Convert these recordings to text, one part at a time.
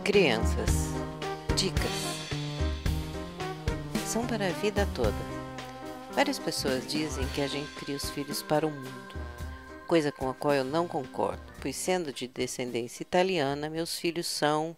Crianças. Dicas. São para a vida toda. Várias pessoas dizem que a gente cria os filhos para o mundo, coisa com a qual eu não concordo, pois sendo de descendência italiana, meus filhos são,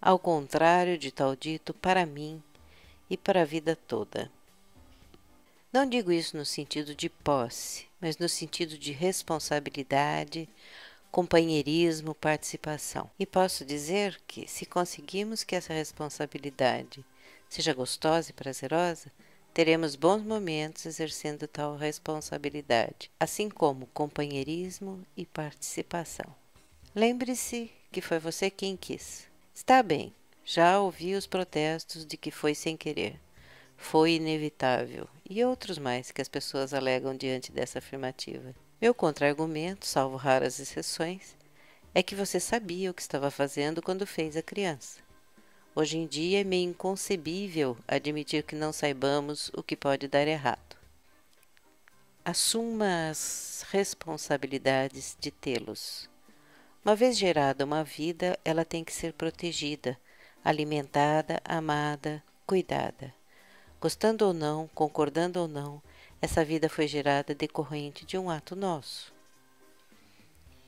ao contrário de tal dito, para mim e para a vida toda. Não digo isso no sentido de posse, mas no sentido de responsabilidade, companheirismo, participação. E posso dizer que, se conseguirmos que essa responsabilidade seja gostosa e prazerosa, teremos bons momentos exercendo tal responsabilidade, assim como companheirismo e participação. Lembre-se que foi você quem quis. Está bem, já ouvi os protestos de que foi sem querer, foi inevitável e outros mais que as pessoas alegam diante dessa afirmativa. Meu contra-argumento, salvo raras exceções, é que você sabia o que estava fazendo quando fez a criança. Hoje em dia é meio inconcebível admitir que não saibamos o que pode dar errado. Assuma as responsabilidades de tê-los. Uma vez gerada uma vida, ela tem que ser protegida, alimentada, amada, cuidada. Gostando ou não, concordando ou não, essa vida foi gerada decorrente de um ato nosso.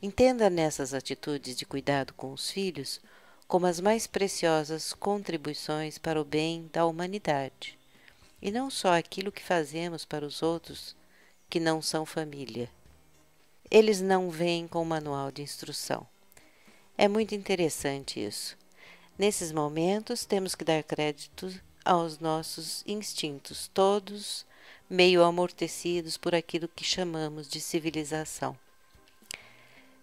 Entenda nessas atitudes de cuidado com os filhos como as mais preciosas contribuições para o bem da humanidade, e não só aquilo que fazemos para os outros que não são família. Eles não vêm com manual de instrução. É muito interessante isso. Nesses momentos, temos que dar crédito aos nossos instintos, todos meio amortecidos por aquilo que chamamos de civilização.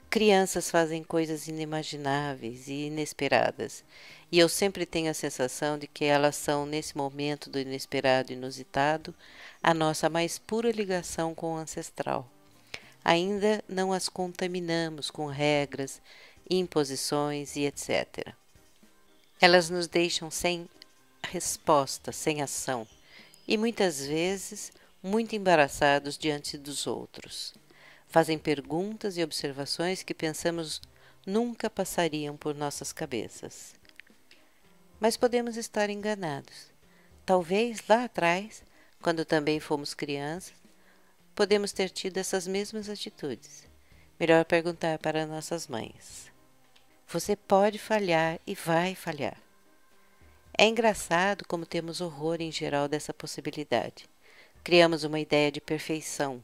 Crianças fazem coisas inimagináveis e inesperadas, e eu sempre tenho a sensação de que elas são, nesse momento do inesperado e inusitado, a nossa mais pura ligação com o ancestral. Ainda não as contaminamos com regras, imposições e etc. Elas nos deixam sem resposta, sem ação, e muitas vezes muito embaraçados diante dos outros. Fazem perguntas e observações que pensamos nunca passariam por nossas cabeças. Mas podemos estar enganados. Talvez lá atrás, quando também fomos crianças, podemos ter tido essas mesmas atitudes. Melhor perguntar para nossas mães. Você pode falhar e vai falhar. É engraçado como temos horror em geral dessa possibilidade. Criamos uma ideia de perfeição.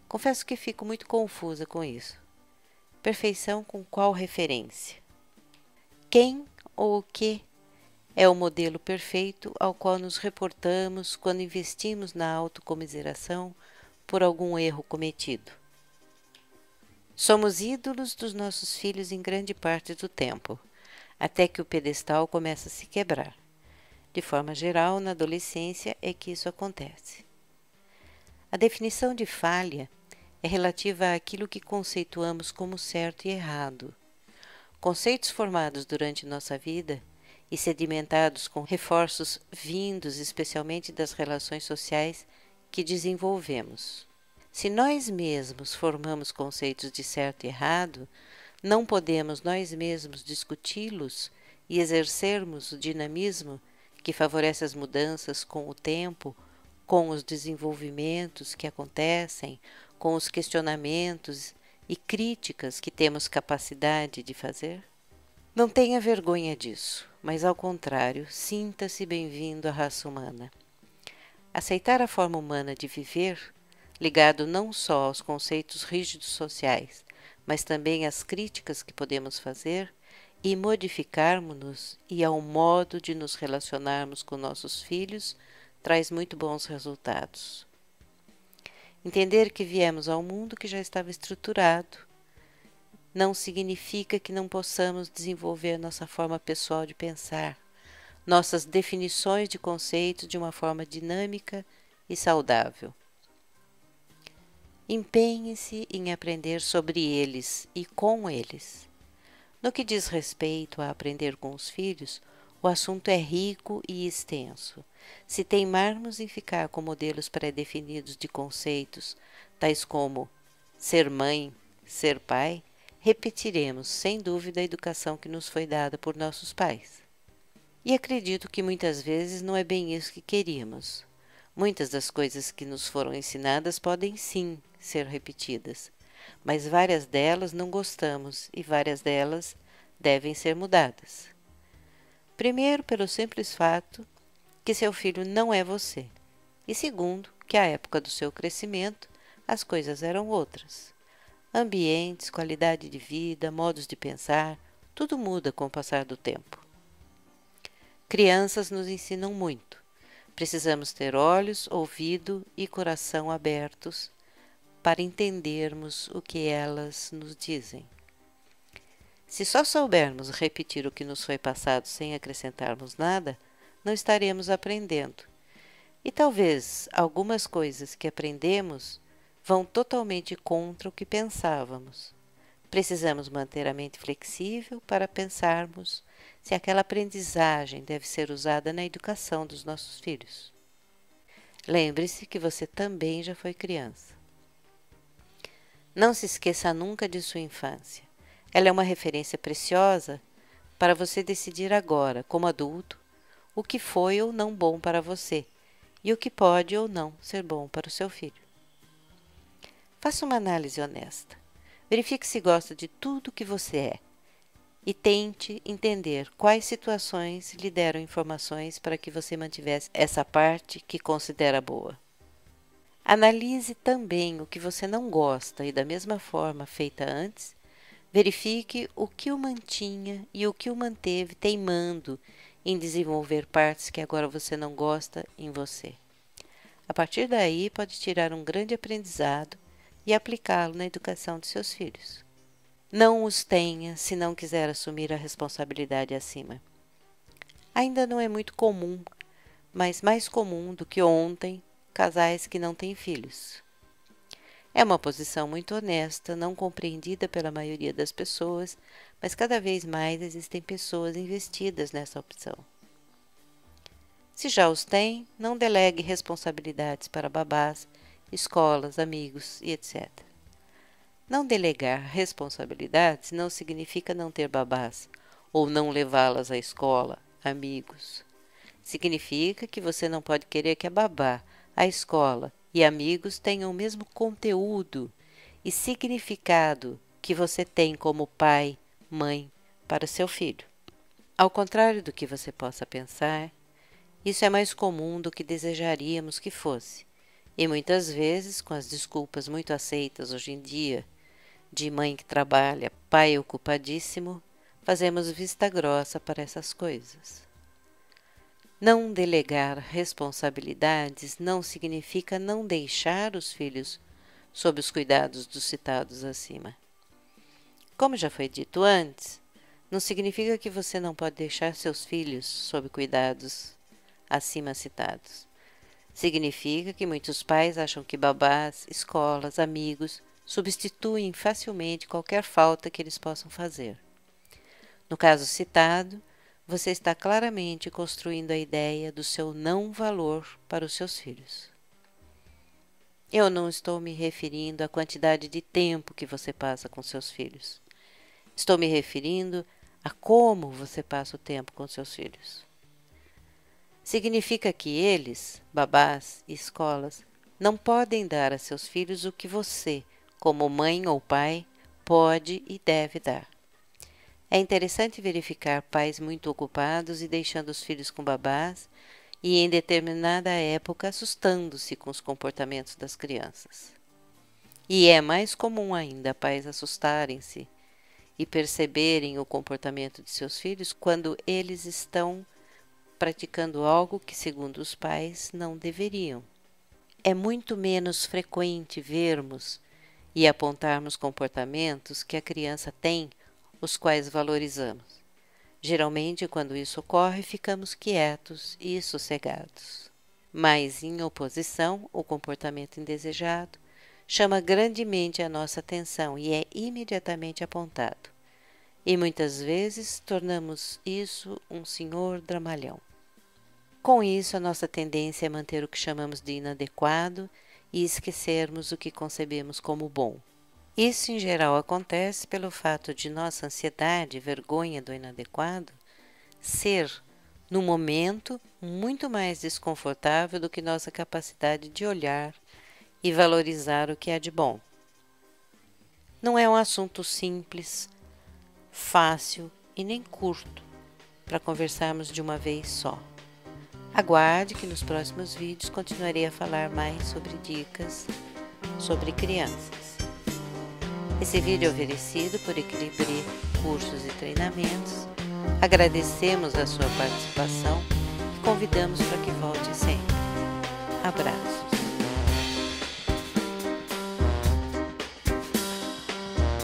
Confesso que fico muito confusa com isso. Perfeição com qual referência? Quem ou o que é o modelo perfeito ao qual nos reportamos quando investimos na autocomiseração por algum erro cometido? Somos ídolos dos nossos filhos em grande parte do tempo, até que o pedestal começa a se quebrar. De forma geral, na adolescência é que isso acontece. A definição de falha é relativa àquilo que conceituamos como certo e errado. Conceitos formados durante nossa vida e sedimentados com reforços vindos especialmente das relações sociais que desenvolvemos. Se nós mesmos formamos conceitos de certo e errado, não podemos nós mesmos discuti-los e exercermos o dinamismo que favorece as mudanças com o tempo, com os desenvolvimentos que acontecem, com os questionamentos e críticas que temos capacidade de fazer? Não tenha vergonha disso, mas ao contrário, sinta-se bem-vindo à raça humana. Aceitar a forma humana de viver, ligado não só aos conceitos rígidos sociais, mas também às críticas que podemos fazer, e modificarmos-nos e ao modo de nos relacionarmos com nossos filhos, traz muito bons resultados. Entender que viemos ao mundo que já estava estruturado não significa que não possamos desenvolver nossa forma pessoal de pensar, nossas definições de conceitos de uma forma dinâmica e saudável. Empenhe-se em aprender sobre eles e com eles. No que diz respeito a aprender com os filhos, o assunto é rico e extenso. Se teimarmos em ficar com modelos pré-definidos de conceitos, tais como ser mãe, ser pai, repetiremos sem dúvida a educação que nos foi dada por nossos pais. E acredito que muitas vezes não é bem isso que queríamos. Muitas das coisas que nos foram ensinadas podem sim ser repetidas, mas várias delas não gostamos e várias delas devem ser mudadas. Primeiro, pelo simples fato que seu filho não é você, e segundo, que à época do seu crescimento as coisas eram outras. Ambientes, qualidade de vida, modos de pensar, tudo muda com o passar do tempo. Crianças nos ensinam muito. Precisamos ter olhos, ouvido e coração abertos para entendermos o que elas nos dizem. Se só soubermos repetir o que nos foi passado sem acrescentarmos nada, não estaremos aprendendo. E talvez algumas coisas que aprendemos vão totalmente contra o que pensávamos. Precisamos manter a mente flexível para pensarmos se aquela aprendizagem deve ser usada na educação dos nossos filhos. Lembre-se que você também já foi criança. Não se esqueça nunca de sua infância. Ela é uma referência preciosa para você decidir agora, como adulto, o que foi ou não bom para você e o que pode ou não ser bom para o seu filho. Faça uma análise honesta. Verifique se gosta de tudo que você é e tente entender quais situações lhe deram informações para que você mantivesse essa parte que considera boa. Analise também o que você não gosta e, da mesma forma feita antes, verifique o que o mantinha e o que o manteve teimando em desenvolver partes que agora você não gosta em você. A partir daí, pode tirar um grande aprendizado e aplicá-lo na educação de seus filhos. Não os tenha se não quiser assumir a responsabilidade acima. Ainda não é muito comum, mas mais comum do que ontem, casais que não têm filhos. É uma posição muito honesta, não compreendida pela maioria das pessoas, mas cada vez mais existem pessoas investidas nessa opção. Se já os tem, não delegue responsabilidades para babás, escolas, amigos e etc. Não delegar responsabilidades não significa não ter babás ou não levá-las à escola, amigos. Significa que você não pode querer que a babá, a escola e amigos tenham o mesmo conteúdo e significado que você tem como pai, mãe para seu filho. Ao contrário do que você possa pensar, isso é mais comum do que desejaríamos que fosse, e muitas vezes, com as desculpas muito aceitas hoje em dia, de mãe que trabalha, pai ocupadíssimo, fazemos vista grossa para essas coisas. Não delegar responsabilidades não significa não deixar os filhos sob os cuidados dos citados acima. Como já foi dito antes, não significa que você não pode deixar seus filhos sob cuidados acima citados. Significa que muitos pais acham que babás, escolas, amigos substituem facilmente qualquer falta que eles possam fazer. No caso citado, você está claramente construindo a ideia do seu não valor para os seus filhos. Eu não estou me referindo à quantidade de tempo que você passa com seus filhos. Estou me referindo a como você passa o tempo com seus filhos. Significa que eles, babás e escolas, não podem dar a seus filhos o que você, como mãe ou pai, pode e deve dar. É interessante verificar pais muito ocupados e deixando os filhos com babás e, em determinada época, assustando-se com os comportamentos das crianças. E é mais comum ainda pais assustarem-se e perceberem o comportamento de seus filhos quando eles estão praticando algo que, segundo os pais, não deveriam. É muito menos frequente vermos e apontarmos comportamentos que a criança tem, os quais valorizamos. Geralmente, quando isso ocorre, ficamos quietos e sossegados. Mas, em oposição, o comportamento indesejado chama grandemente a nossa atenção e é imediatamente apontado. E muitas vezes tornamos isso um senhor dramalhão. Com isso, a nossa tendência é manter o que chamamos de inadequado e esquecermos o que concebemos como bom. Isso, em geral, acontece pelo fato de nossa ansiedade e vergonha do inadequado ser, no momento, muito mais desconfortável do que nossa capacidade de olhar e valorizar o que há de bom. Não é um assunto simples, fácil e nem curto para conversarmos de uma vez só. Aguarde que nos próximos vídeos continuarei a falar mais sobre dicas sobre crianças. Esse vídeo é oferecido por Equilibre Cursos e Treinamentos. Agradecemos a sua participação e convidamos para que volte sempre. Abraços.